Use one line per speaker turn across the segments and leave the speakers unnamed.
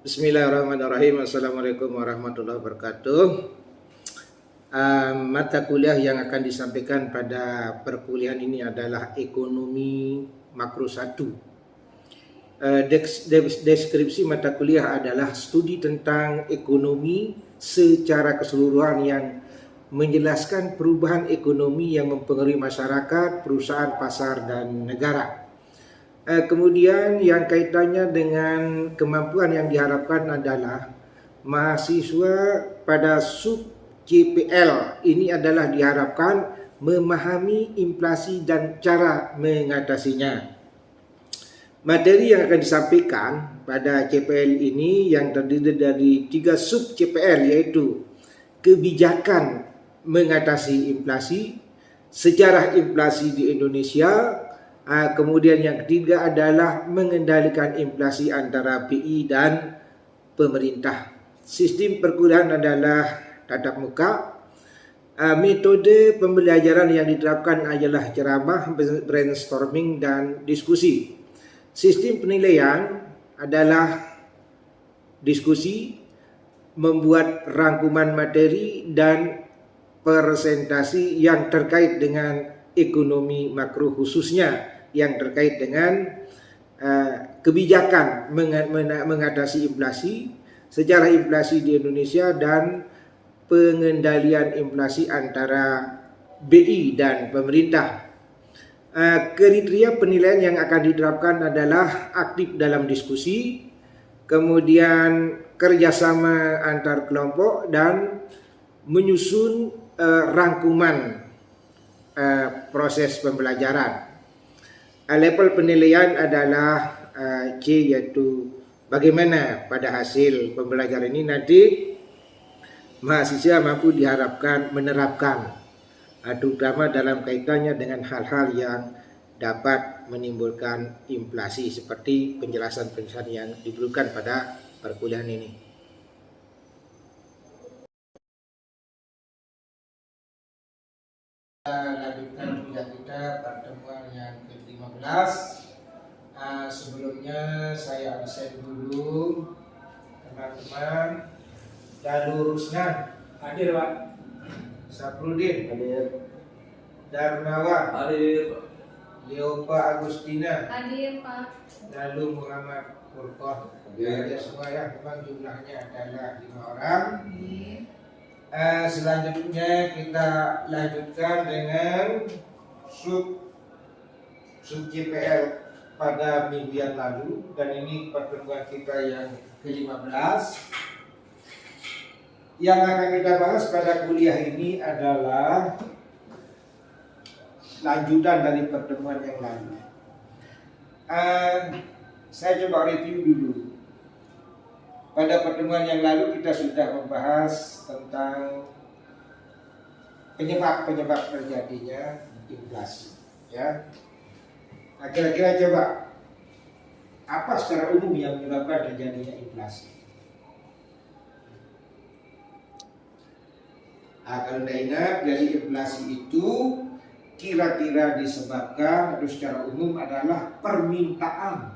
Bismillahirrahmanirrahim. Assalamualaikum warahmatullahi wabarakatuh. Mata kuliah yang akan disampaikan pada perkuliahan ini adalah Ekonomi Makro 1. Deskripsi mata kuliah adalah studi tentang ekonomi secara keseluruhan yang menjelaskan perubahan ekonomi yang mempengaruhi masyarakat, perusahaan, pasar, dan negara. Kemudian yang kaitannya dengan kemampuan yang diharapkan adalah mahasiswa pada sub CPL ini adalah diharapkan memahami inflasi dan cara mengatasinya. Materi yang akan disampaikan pada CPL ini yang terdiri dari 3 sub CPL, yaitu kebijakan mengatasi inflasi, sejarah inflasi di Indonesia. Kemudian yang ketiga adalah mengendalikan inflasi antara BI dan pemerintah. Sistem perkuliahan adalah tatap muka. Metode pembelajaran yang diterapkan adalah ceramah, brainstorming, dan diskusi. Sistem penilaian adalah diskusi, membuat rangkuman materi, dan presentasi yang terkait dengan ekonomi makro, khususnya yang terkait dengan kebijakan mengatasi inflasi, sejarah inflasi di Indonesia, dan pengendalian inflasi antara BI dan pemerintah. Kriteria penilaian yang akan diterapkan adalah aktif dalam diskusi, kemudian kerjasama antar kelompok, dan menyusun rangkuman proses pembelajaran. Level penilaian adalah C, yaitu bagaimana pada hasil pembelajaran ini nanti mahasiswa mampu diharapkan menerapkan, terutama dalam kaitannya dengan hal-hal yang dapat menimbulkan inflasi seperti penjelasan-penjelasan yang diberikan pada perkuliahan ini. Lanjutkan kuliah kita pertemuan yang ke-15. Sebelumnya saya absen dulu teman-teman. Dalu Rusnan
hadir, Pak.
Saprudin
Hadir.
Darmawan
Hadir.
Leopa Agustina
Hadir, Pak.
Dalu Muhammad Furqon.
Hadir.
Ya, semua ya, memang jumlahnya adalah 5 orang.
Hadir.
Selanjutnya kita lanjutkan dengan sub CPL pada minggu yang lalu, dan ini pertemuan kita yang ke-15. Yang akan kita bahas pada kuliah ini adalah lanjutan dari pertemuan yang lalu. Saya coba review dulu. Pada pertemuan yang lalu kita sudah membahas tentang penyebab terjadinya inflasi, ya. Kira-kira coba apa secara umum yang menyebabkan terjadinya inflasi? Kalau Anda ingat, jadi inflasi itu kira-kira disebabkan atau secara umum adalah permintaan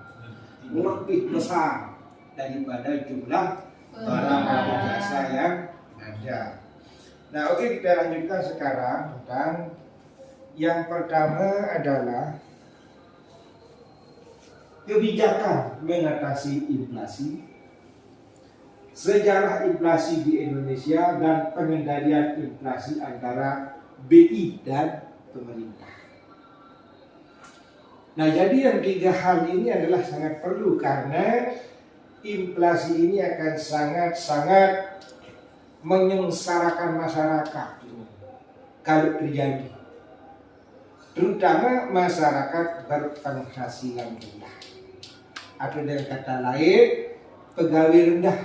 lebih besar daripada jumlah barang dan jasa yang ada. Nah, oke, kita lanjutkan sekarang tentang yang pertama adalah kebijakan mengatasi inflasi, sejarah inflasi di Indonesia, dan pengendalian inflasi antara BI dan pemerintah. Nah, jadi yang 3 hal ini adalah sangat perlu karena inflasi ini akan sangat-sangat menyengsarakan masyarakat kalau terjadi, terutama masyarakat berpenghasilan rendah, atau dengan kata lain pegawai rendah.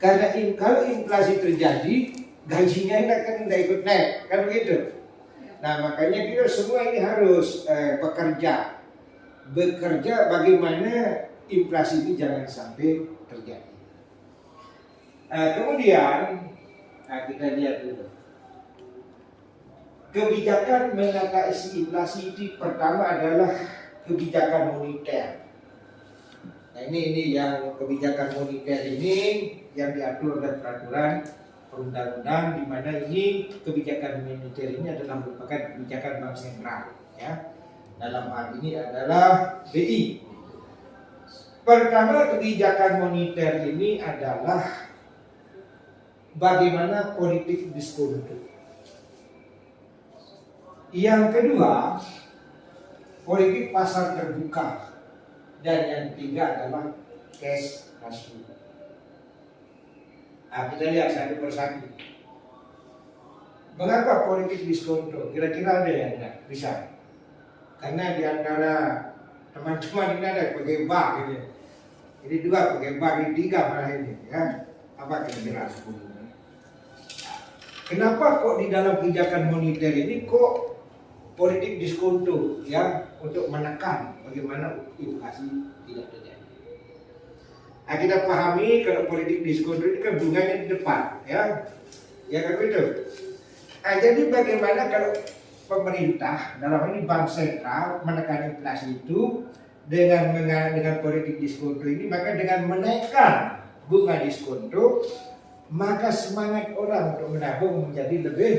Karena kalau inflasi terjadi, gajinya ini akan tidak ikut naik, kan begitu? Nah, makanya kita semua ini harus bekerja bagaimana inflasi ini jangan sampai terjadi. Kemudian kita lihat dulu kebijakan mengatasi inflasi itu. Pertama adalah kebijakan moneter. Nah ini yang kebijakan moneter ini yang diatur oleh peraturan perundang-undang, di mana ini kebijakan moneter ini adalah merupakan kebijakan bank sentral, ya. Dalam hal ini adalah BI. Pertama, kebijakan moneter ini adalah bagaimana politik diskonto. Yang kedua, politik pasar terbuka. Dan yang ketiga adalah cash ratio. Nah, kita lihat satu persatu. Mengapa politik diskonto? Kira-kira ada yang enggak? Bisa. Karena di antara teman-teman ini ada pakai bank ini. Ini dua pakai bank, ini tiga malah ini, ya. Apa kira-kira? Kenapa kok di dalam kebijakan moneter ini kok politik diskonto, ya, untuk menekan bagaimana inflasi tidak terjadi? Nah, kita pahami kalau politik diskonto ini kan bunganya di depan, ya kan begitu. Nah, jadi bagaimana kalau pemerintah dalam ini bank sentral menekan inflasi itu dengan politik diskonto ini, maka dengan menaikkan bunga diskonto, maka semangat orang untuk menabung menjadi lebih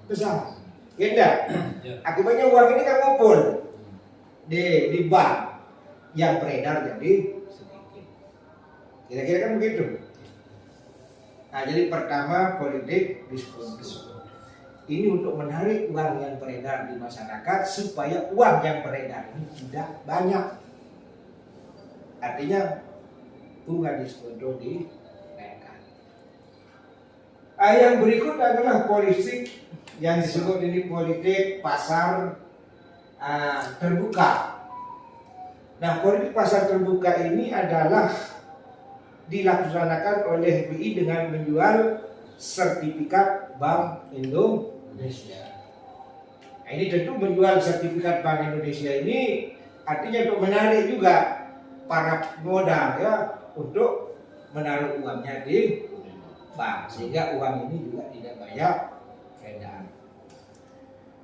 besar. Ya enggak? Akibatnya uang ini kan ngumpul di bank, yang beredar jadi sedikit. Kira-kira kan begitu. Nah, jadi pertama politik diskonto. Ini untuk menarik uang yang beredar di masyarakat supaya uang yang beredar ini tidak banyak. Artinya bunga diskonto dinaikkan. Yang berikut adalah politik yang disebut ini politik pasar terbuka. Nah, politik pasar terbuka ini adalah dilaksanakan oleh BI dengan menjual sertifikat Bank Indonesia. Nah, ini tentu menjual sertifikat Bank Indonesia ini artinya untuk menarik juga para modal, ya, untuk menaruh uangnya di bank, sehingga uang ini juga tidak banyak beredar.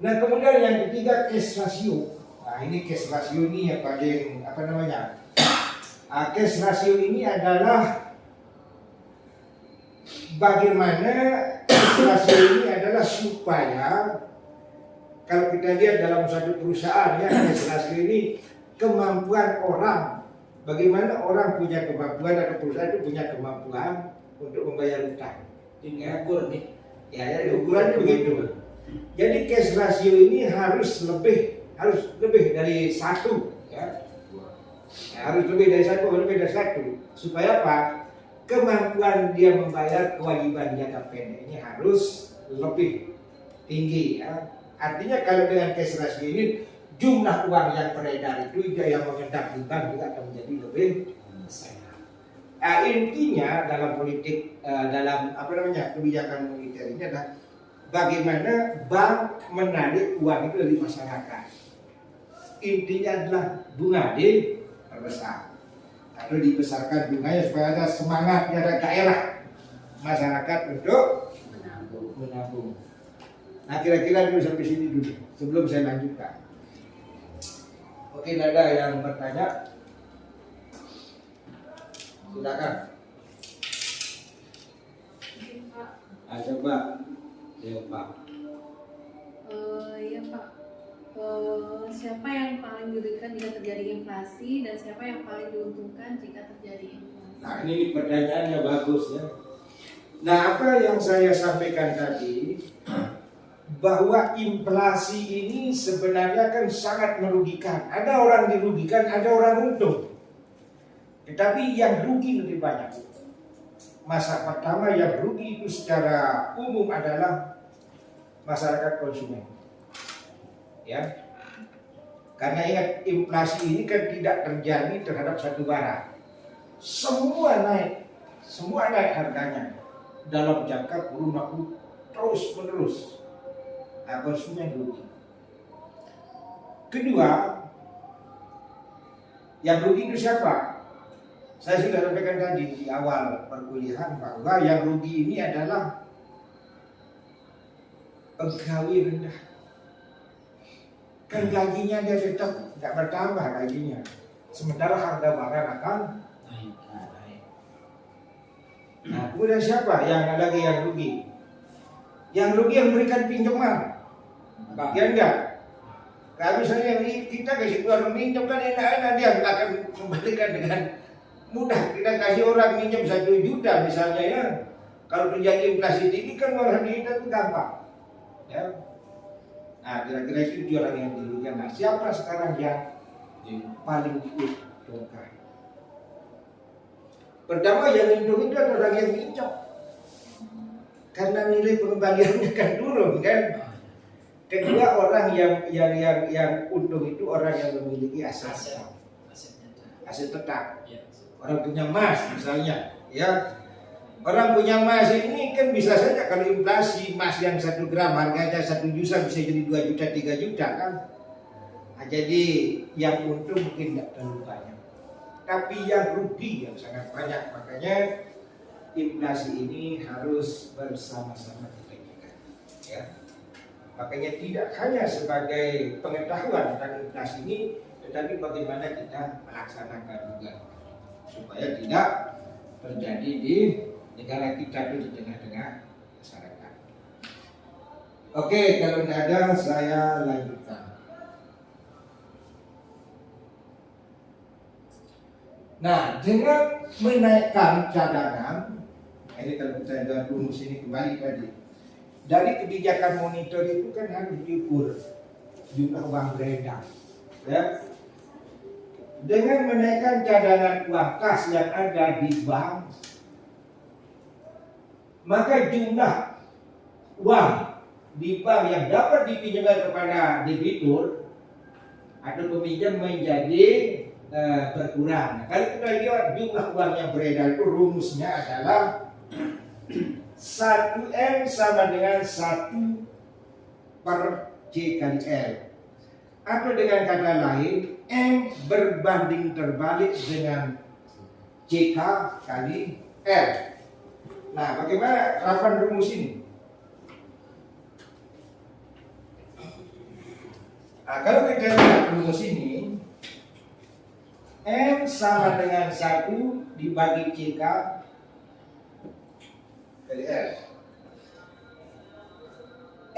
Nah, kemudian yang ketiga cash ratio. Nah, ini cash ratio ini yang paling cash ratio ini adalah bagaimana cash ratio ini adalah supaya kalau kita lihat dalam satu perusahaan, ya, cash ratio ini kemampuan orang, bagaimana orang punya kemampuan atau perusahaan itu punya kemampuan untuk membayar utang. Ini ukur nih. Ya, ukurannya begitu. Jadi cash ratio ini harus lebih dari 1, ya. Harus lebih dari 1, supaya apa? Kemampuan dia membayar kewajiban jangka pendek ini harus lebih tinggi, ya. Artinya kalau dengan cash ratio ini jumlah uang yang beredar itu yang mengendap di bank juga akan menjadi lebih besar. Intinya dalam politik dalam kebijakan moneter ini adalah bagaimana bank menarik uang itu dari masyarakat. Intinya adalah bunga diperbesar atau dibesarkan bunganya supaya ada semangatnya, ada gairah masyarakat untuk menabung. Nah, kira-kira dulu sampai sini dulu sebelum saya lanjutkan. Oke, ada yang bertanya? Silakan. Coba. Ya Pak.
Ya Pak. Siapa yang paling dirugikan jika terjadi inflasi dan siapa yang paling diuntungkan jika terjadi inflasi?
Nah, ini pertanyaannya bagus, ya. Nah, apa yang saya sampaikan tadi, bahwa inflasi ini sebenarnya kan sangat merugikan. Ada orang dirugikan, ada orang untung. Tetapi yang rugi lebih banyak. Masa pertama yang rugi itu secara umum adalah masyarakat konsumen. Ya. Karena ingat, inflasi ini kan tidak terjadi terhadap satu barang. Semua naik harganya dalam jangka kurun waktu terus menerus. Nah, konsumen rugi. Kedua, yang rugi itu siapa? Saya sudah sampaikan tadi di awal perkuliahan bahwa yang rugi ini adalah pegawai rendah. Kan gajinya dia tetap tidak bertambah gajinya. sementara harga barang akan
naik.
naik. Nah, kemudian siapa yang lagi yang rugi? Yang rugi yang berikan pinjaman, ya enggak? Kalau misalnya kita kasih orang minjem kan enak-enak, dia akan kembalikan dengan mudah. Kita kasih orang minjem 1 juta misalnya ya, kalau terjadi inflasi tinggi kan orang kita itu gampang. Ya. Nah, kira-kira itu orang yang dirugikan. Nah, siapa sekarang yang paling diuntungkan? Pertama yang untung itu adalah orang yang pinjam, karena nilai pengembaliannya kan turun kan. Kedua, orang yang untung itu orang yang memiliki aset tetap.
Ya.
Orang punya emas misalnya, ya. Orang punya emas ini kan bisa saja kalau inflasi emas yang 1 gram harganya 1 juta bisa jadi 2 juta, 3 juta kan. Nah, jadi yang untung mungkin tidak terlalu banyak, tapi yang rugi yang sangat banyak. Makanya inflasi ini harus bersama-sama kita jaga, ya. Makanya tidak hanya sebagai pengetahuan tentang inflasi ini, tetapi bagaimana kita melaksanakan juga supaya tidak terjadi di negara kita itu di tengah-tengah masyarakat. Oke, kalau tidak ada saya lanjutkan. Nah, dengan menaikkan cadangan, ini kalau kita lihat rumus ini kembali tadi. Dari kebijakan monitor itu kan harus diukur jumlah uang beredar, ya. Dengan menaikkan cadangan uang kas yang ada di bank, maka jumlah uang di bank yang dapat dipinjamkan kepada debitur atau peminjam menjadi berkurang. Nah, kalau kita lihat jumlah uang yang beredar itu rumusnya adalah 1M sama dengan 1 per C kali L. Atau dengan kata lain, M berbanding terbalik dengan CK kali L. Nah, bagaimana rapan rumus ini? Nah, kalau kita lihat rumus ini, M sama dengan 1 dibagi CK kali L.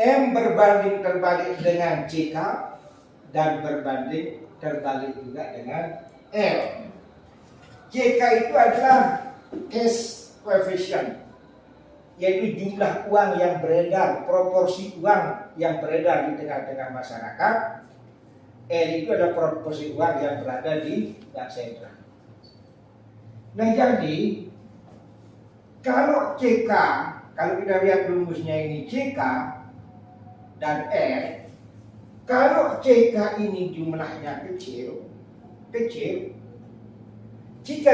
M berbanding terbalik dengan CK dan berbanding terbalik juga dengan L. CK itu adalah cash coefficient, yaitu jumlah uang yang beredar, proporsi uang yang beredar di tengah-tengah masyarakat. L itu adalah proporsi uang yang berada di bank sentral. Nah, jadi kalau CK, kalau kita lihat rumusnya ini CK dan R, kalau CK ini jumlahnya kecil, jika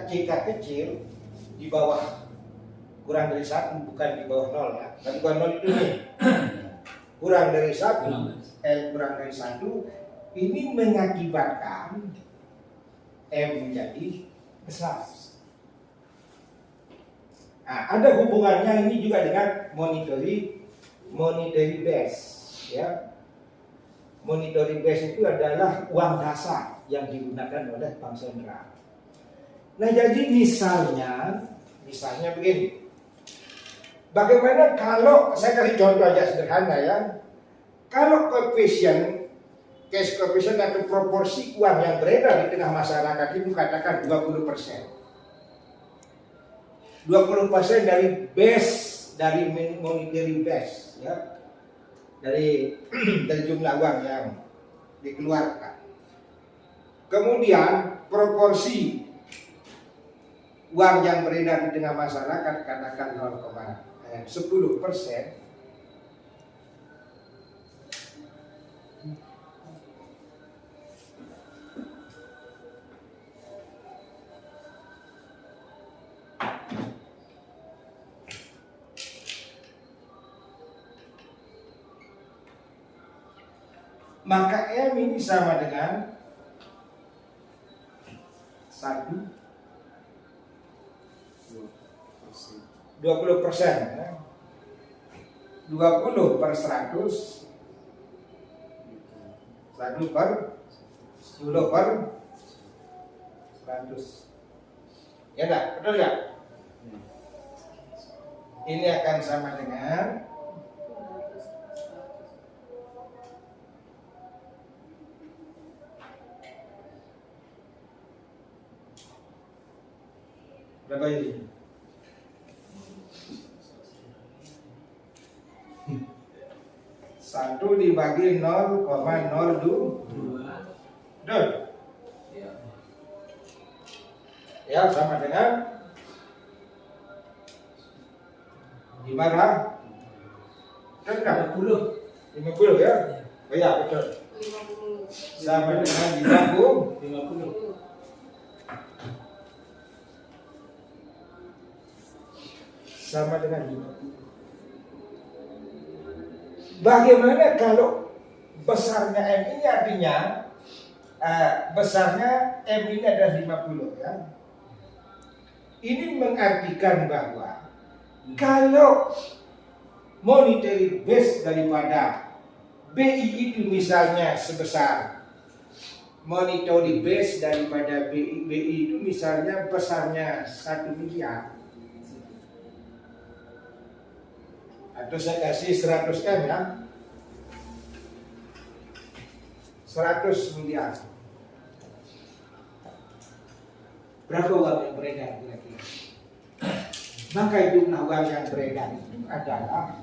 CK kecil di bawah kurang dari 1, bukan di bawah 0 ya, tapi bukan 0 itu nih, kurang dari 1, L kurang dari 1, ini mengakibatkan M menjadi besar. Nah, ada hubungannya ini juga dengan monetary base, ya. Monetary base itu adalah uang dasar yang digunakan oleh bank sentral. Nah, jadi misalnya begini. Bagaimana kalau saya kasih contoh aja sederhana ya. Kalau coefficient, cash coefficient atau proporsi uang yang beredar di tengah masyarakat itu katakan 20%. 20% dari base, dari monetary base, ya, dari jumlah uang yang dikeluarkan. Kemudian proporsi uang yang beredar di tengah masyarakat katakan 10%. Maka M ini sama dengan 20%, ya. 20 per 100, 1 per 10 per 100. Ya enggak? Betul enggak? Ini akan sama dengan berapa ini? 1 dibagi 0,02. Betul? Ya, sama dengan 50 ya? Oh ya, betul.
50.
Sama dengan 50. Sama dengan 50. Bagaimana kalau besarnya M ini artinya besarnya M ini adalah 50 ya. Ini mengartikan bahwa kalau monetary base daripada BI itu misalnya sebesar monetary base daripada BI itu misalnya besarnya 1 miliar, atau saya kasih 100 M ya, 100 miliar. Berapa uang yang beredar kira-kira? Maka jumlah uang yang beredar itu adalah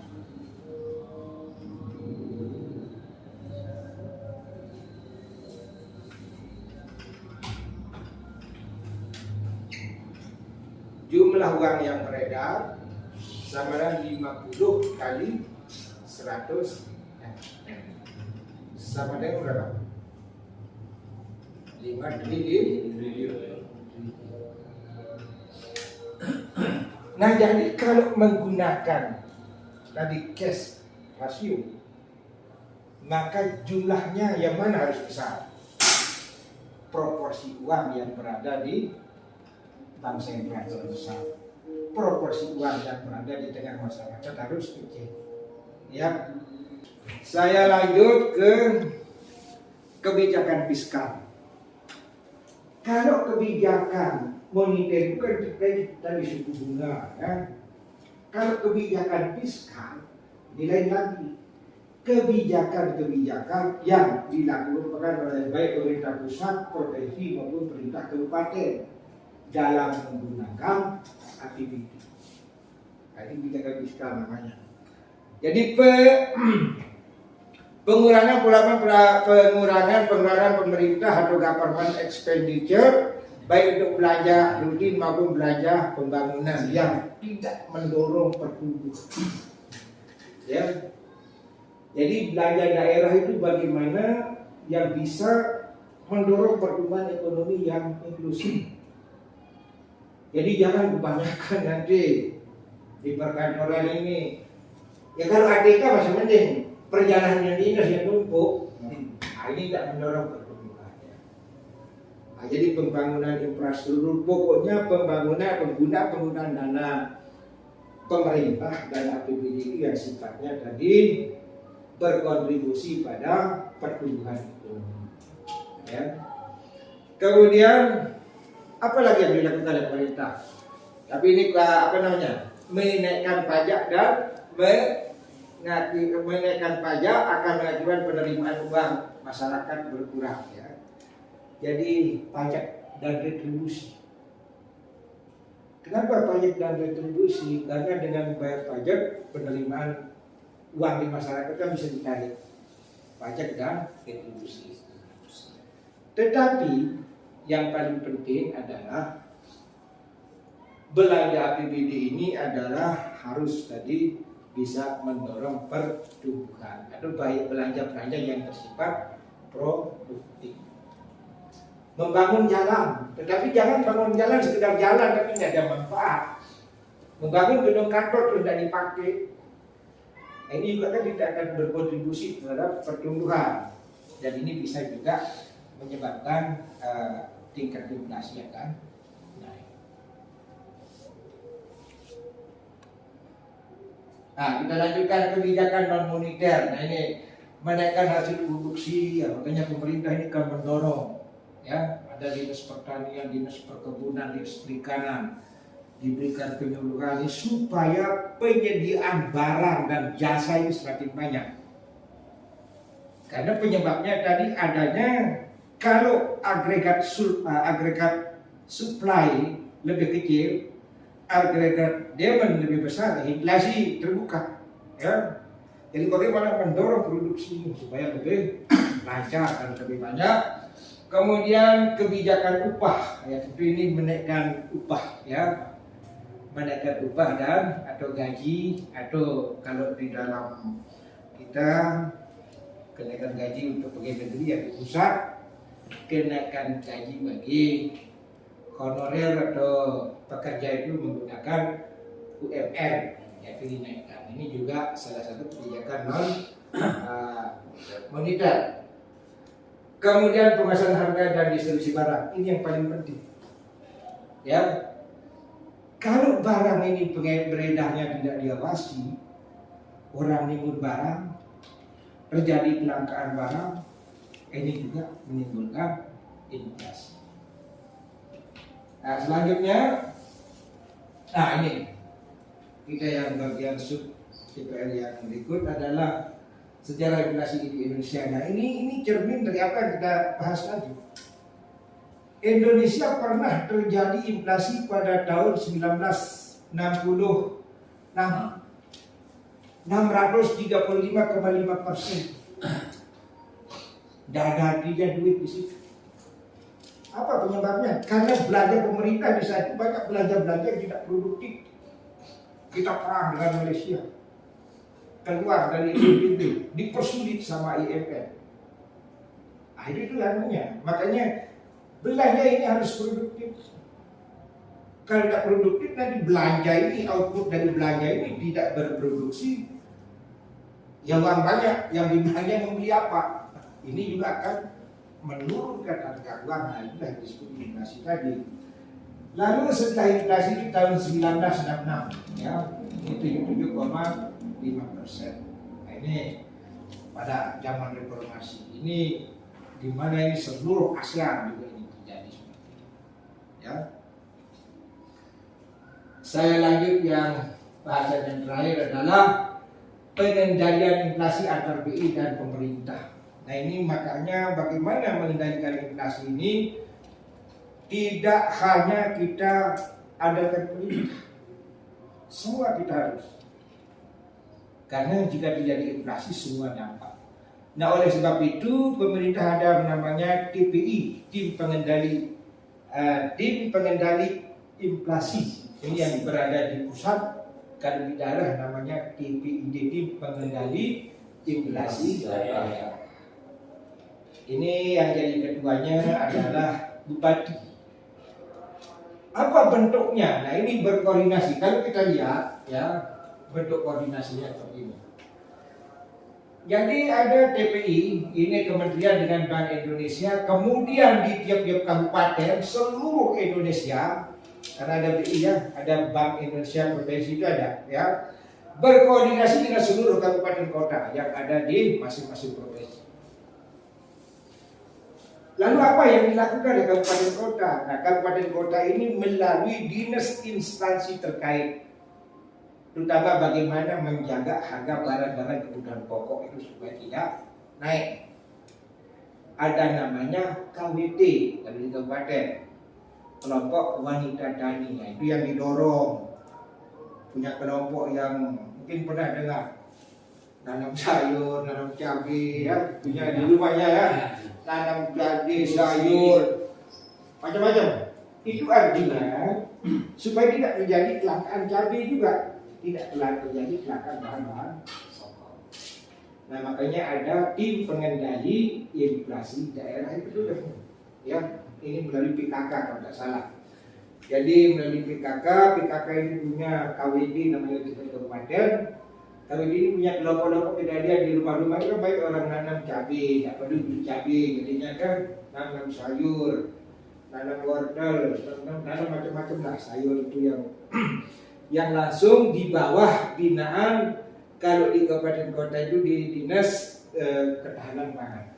jumlah uang yang beredar sama dengan 50 kali 100 sama dengan berapa? 5 triliun. Nah, jadi kalau menggunakan tadi cash rasio, maka jumlahnya yang mana harus besar? Proporsi uang yang berada di bank sentral harus besar. Proporsi uang yang berada di tengah masyarakat harus kecil. Ya, saya lanjut ke kebijakan fiskal. Kalau kebijakan moneter itu kan dari suku bunga, ya. Kalau kebijakan fiskal, nilai lagi kebijakan-kebijakan yang dilakukan oleh baik pemerintah pusat, provinsi maupun pemerintah kabupaten dalam menggunakan APBD. Ini kebijakan fiskal namanya. Jadi pengurangan pengeluaran pemerintah atau government expenditure baik untuk belanja rutin maupun belanja pembangunan yang tidak mendorong pertumbuhan. Ya. Jadi belanja daerah itu bagaimana yang bisa mendorong pertumbuhan ekonomi yang inklusif. Jadi jangan kebanyakan nanti di perkantoran ini. Ya kalau ATK masih mending, perjalanan dinas yang numpuk, ini tidak mendorong pertumbuhan. Nah, jadi pembangunan infrastruktur, pokoknya penggunaan dana pemerintah dan APBD itu yang sifatnya tadi berkontribusi pada pertumbuhan ekonomi. Ya. Kemudian apa lagi yang dilakukan oleh pemerintah? Tapi ini menaikkan pajak dan menaikkan pajak akan mengakibatkan penerimaan uang masyarakat berkurang ya. Jadi pajak dan retribusi. Kenapa pajak dan retribusi? Karena dengan membayar pajak penerimaan uang di masyarakat kan bisa ditarik pajak dan retribusi. Tetapi yang paling penting adalah belanja APBD ini adalah harus tadi bisa mendorong pertumbuhan atau baik belanja yang bersifat produktif. Membangun jalan, tetapi jangan bangun jalan sekedar jalan tapi tidak ada manfaat. Membangun gedung kantor tidak dipakai, ini juga kan tidak akan berkontribusi terhadap pertumbuhan dan ini bisa juga menyebabkan tingkat inflasi akan naik. Nah, kita lanjutkan kebijakan non moneter. Nah, ini menaikkan hasil produksi, ya, makanya pemerintah ini akan mendorong ya, ada dinas pertanian, dinas perkebunan, dinas perikanan, diberikan penyuluhan supaya penyediaan barang dan jasa ini semakin banyak. Karena penyebabnya tadi adanya kalau agregat supply lebih kecil, agregat demand lebih besar, inflasi terbuka, ya. Jadi bagaimana mendorong produksi ini supaya lebih lancar dan lebih banyak. Kemudian kebijakan upah, ya tentu ini menaikkan upah, ya, menaikkan upah dan atau gaji, atau kalau di dalam kita kenaikan gaji untuk pegawai negeri yang di pusat, kenaikan gaji bagi honorer atau pekerja itu menggunakan UMR, yaitu dinaikkan. Ini juga salah satu kebijakan non moneter. Kemudian pemasaran harga dan distribusi barang, ini yang paling penting. Ya, kalau barang ini beredarnya tidak diawasi, orang nimbun barang, terjadi kelangkaan barang, ini juga menimbulkan inflasi. Nah, selanjutnya, nah ini kita yang bagian sub CPR yang berikut adalah sejarah inflasi di Indonesia. Nah, ini cermin dari apa yang kita bahas tadi. Indonesia pernah terjadi inflasi pada tahun 1966, 635,5%. Dagangnya duit di situ. Apa penyebabnya? Karena belanja pemerintah di saat itu banyak belanja yang tidak produktif. Kita perang dengan Malaysia, keluar dari PBB, dipersulit sama IMF. Nah, itu namanya. Makanya belanja ini harus produktif. Kalau tidak produktif, nanti belanja ini, output dari belanja ini tidak berproduksi. Ya uang banyak, yang dibelanja membeli apa? Ini juga akan menurunkan harga uang. Nah, itu yang disebut inflasi tadi. Lalu setelah inflasi di tahun 1966, ya, itu 7,5%. Nah, ini pada zaman reformasi ini, di mana ini seluruh ASEAN juga ini terjadi seperti itu. Ya. Saya lanjut yang bahasan yang terakhir adalah pengendalian inflasi antar BI dan pemerintah. Nah, ini makanya bagaimana mengendalikan inflasi ini tidak hanya kita adakan pemerintah, semua kita harus. Karena jika terjadi inflasi semua dampak. Nah, oleh sebab itu pemerintah ada namanya TPI, tim pengendali inflasi. Ini yang berada di pusat, kalau di daerah namanya TPID, tim pengendali inflasi daerah. Ini yang jadi ketuanya adalah bupati. Apa bentuknya? Nah, ini berkoordinasi. Kalau kita lihat, ya, bentuk koordinasinya seperti ini. Jadi ada TPI, ini kementerian dengan Bank Indonesia. Kemudian di tiap-tiap kabupaten seluruh Indonesia, karena ada BI, ya, ada Bank Indonesia provinsi itu ada, ya, berkoordinasi dengan seluruh kabupaten kota yang ada di masing-masing provinsi. Lalu apa yang dilakukan di kabupaten kota? Nah, kabupaten kota ini melalui dinas instansi terkait, terutama bagaimana menjaga harga barang-barang kebutuhan pokok itu supaya tidak naik. Ada namanya KWT dari kabupaten, kelompok wanita tani. Nah, itu yang didorong. Punya kelompok yang mungkin pernah dengar, nanam sayur, nanam cabai, ya, punya di rumahnya, ya. Tanam cabai, sayur, macam-macam. Itu artinya supaya tidak terjadi kelangkaan cabai juga, tidak terjadi kelangkaan bahan-bahan pokok. Nah, makanya ada tim pengendali inflasi daerah itu dulu. Ya, ini melalui PKK kalau tidak salah. Jadi melalui PKK ini punya KWD namanya di kabupaten. Kalau ini punya kelompok-kelompok kejadian di rumah-rumah itu baik orang nanam cabai, tak perlu beli cabai, jadinya kan nanam sayur, nanam wortel, nanam macam-macam lah sayur itu yang langsung di bawah binaan. Kalau di kabupaten kota itu di dinas ketahanan pangan.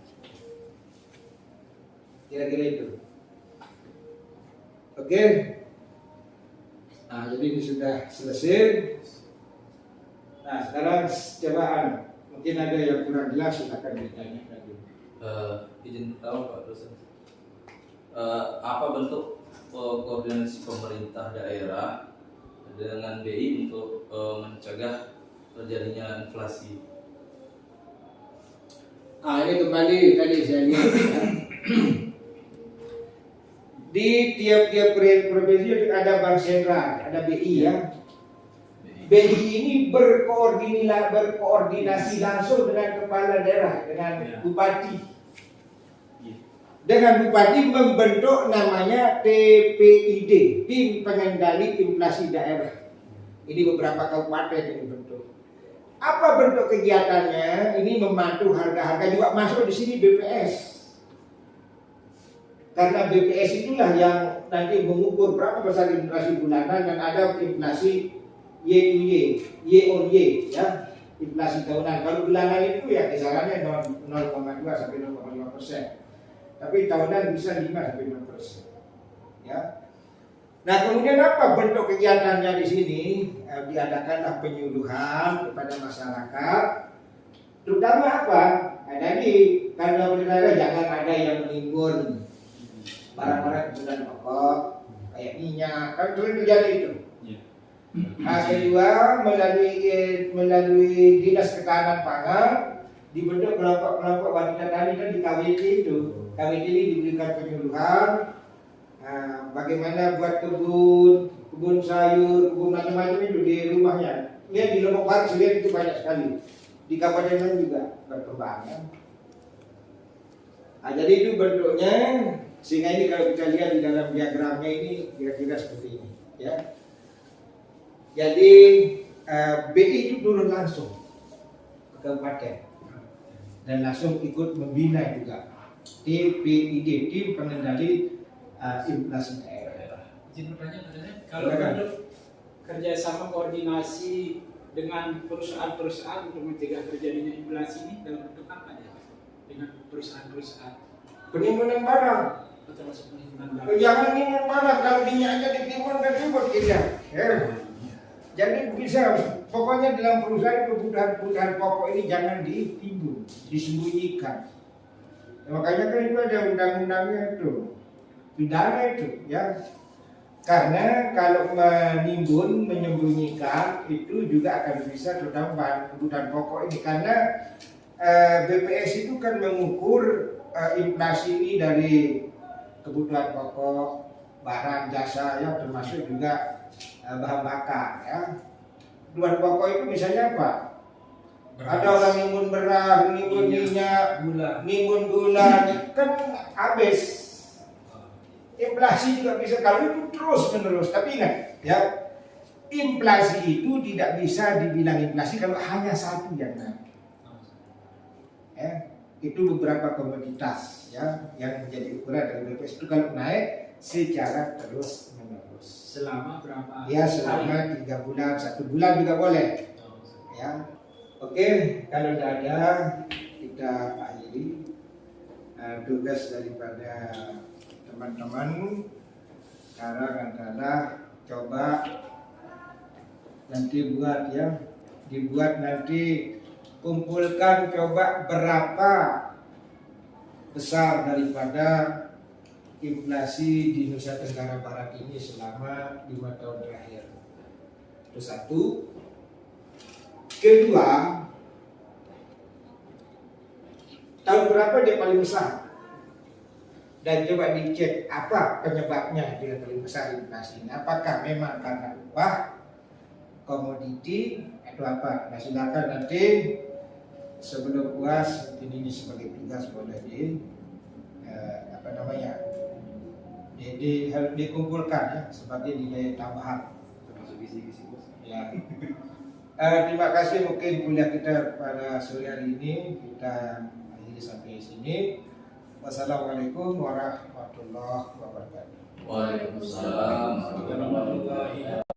Kira-kira itu. Oke. Nah, jadi ini sudah selesai. Nah, sekarang cobaan. Mungkin ada yang kurang jelas, silakan ditanya lagi.
Izin tahu Pak dosen. Apa bentuk koordinasi pemerintah daerah dengan BI untuk mencegah terjadinya inflasi?
Nah, ini kembali tadi saya lihat ya. Di tiap-tiap provinsi ada bank sentral, ada BI ya. BI ini berkoordinasi langsung dengan kepala daerah, dengan bupati. Dengan bupati membentuk namanya TPID, Tim Pengendali Inflasi Daerah. Ini beberapa kabupaten yang dibentuk. Apa bentuk kegiatannya? Ini memantau harga-harga, juga masuk di sini BPS. Karena BPS itulah yang nanti mengukur berapa besar inflasi bulanan dan ada inflasi Y on Y ya, inflasi tahunan. Kalau bulanan itu ya kisarannya 0,2 sampai 0,5%. Tapi tahunan bisa 5 sampai 6%. Ya. Nah, kemudian apa bentuk kegiatannya di sini? Diadakanlah penyuluhan kepada masyarakat. Terutama apa? Jadi karena benar jangan ada yang menimbun barang-barang kebutuhan pokok kayak minyak, kan terjadi itu. Nah, kedua melalui Dinas Ketahanan Pangan dibentuk kelompok-kelompok wanita tani kan di KWT itu. KWT ini diberikan penyuluhan bagaimana buat kebun sayur, kebun macam-macam itu di rumahnya. Lihat di Lombok Barat sendiri itu banyak sekali. Di kabupaten lain juga berkembang ya. Nah, jadi itu bentuknya, sehingga ini kalau kita lihat di dalam diagramnya ini kira-kira seperti ini ya. Jadi BI itu turun langsung ke kabupaten dan langsung ikut membina juga TPID, Tim Pengendali Inflasi Daerah.
Izin bertanya, kalau bentuk kerjasama koordinasi dengan perusahaan-perusahaan untuk mencegah terjadinya inflasi ini dalam bentuk apa ya? Dengan perusahaan-perusahaan
Penimbunan barang.
termasuk penimbunan barang.
Jangan nimbun barang, kalau minyaknya ditimbun dan ribut kita. Jadi bisa, pokoknya dalam perusahaan kebutuhan pokok ini jangan ditimbun, disembunyikan. Ya, makanya kan itu ada undang-undangnya itu, pidana itu, ya. Karena kalau menimbun, menyembunyikan itu juga akan bisa terutama kebutuhan pokok ini. Karena BPS itu kan mengukur inflasi ini dari kebutuhan pokok, barang, jasa, ya termasuk juga bahan bakar ya. Kebutuhan pokok itu misalnya apa? Beras. Ada orang nimbun beras, nimbun minyak, nimbun gula, kan habis. Inflasi juga bisa kalau itu terus menerus. Tapi ingat ya, inflasi itu tidak bisa dibilang inflasi kalau hanya satu yang naik. Ya, itu beberapa komoditas ya yang menjadi ukuran dari BPS itu kalau naik secara terus menerus.
Selama berapa?
Ya selama 3 bulan, 1 bulan juga boleh. Ya, oke. Kalau tidak ada kita akhiri tugas daripada teman-teman. Sekarang adalah coba nanti buat ya, dibuat nanti kumpulkan coba berapa besar daripada inflasi di Nusa Tenggara Barat ini selama 5 tahun terakhir. Itu satu. Kedua, tahun berapa dia paling besar? Dan coba dicek apa penyebabnya dia paling besar inflasi ini. Apakah memang karena upah, komoditi, atau apa? Nah, silakan nanti sebelum puas ini sebagai tugas boleh harus dikumpulkan ya sebagai nilai tambahan termasuk gizi-gizi ya. Terima kasih, mungkin kuliah kita pada sore hari ini kita akhiri sampai sini. Wassalamualaikum warahmatullahi wabarakatuh.
Waalaikumsalam warahmatullahi wabarakatuh.